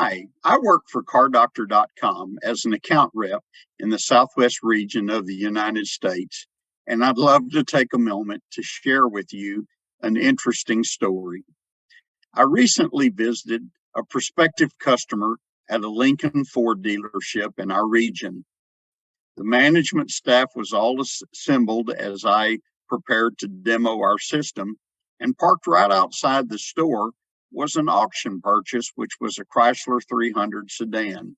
Hi, I work for CarDoctor.com as an account rep in the Southwest region of the United States, and I'd love to take a moment to share with you an interesting story. I recently visited a prospective customer at a Lincoln Ford dealership in our region. The management staff was all assembled as I prepared to demo our system, and parked right outside the store was an auction purchase, which was a Chrysler 300 sedan.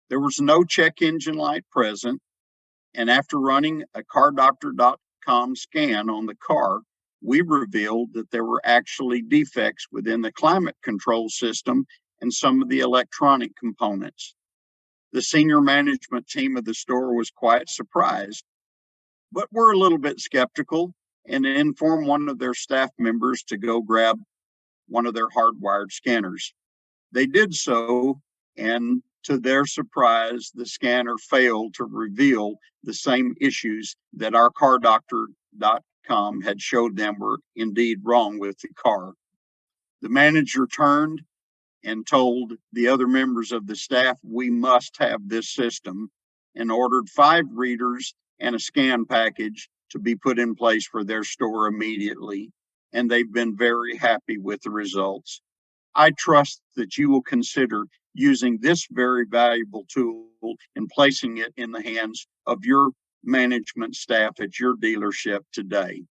There was no check engine light present, and after running a CarDoctor.com scan on the car, we revealed that there were actually defects within the climate control system and some of the electronic components. The senior management team of the store was quite surprised, but were a little bit skeptical and informed one of their staff members to go grab one of their hardwired scanners. They did so, and to their surprise, the scanner failed to reveal the same issues that our CarDoctor.com had showed them were indeed wrong with the car. The manager turned and told the other members of the staff, we must have this system, and ordered 5 readers and a scan package to be put in place for their store immediately. And they've been very happy with the results. I trust that you will consider using this very valuable tool and placing it in the hands of your management staff at your dealership today.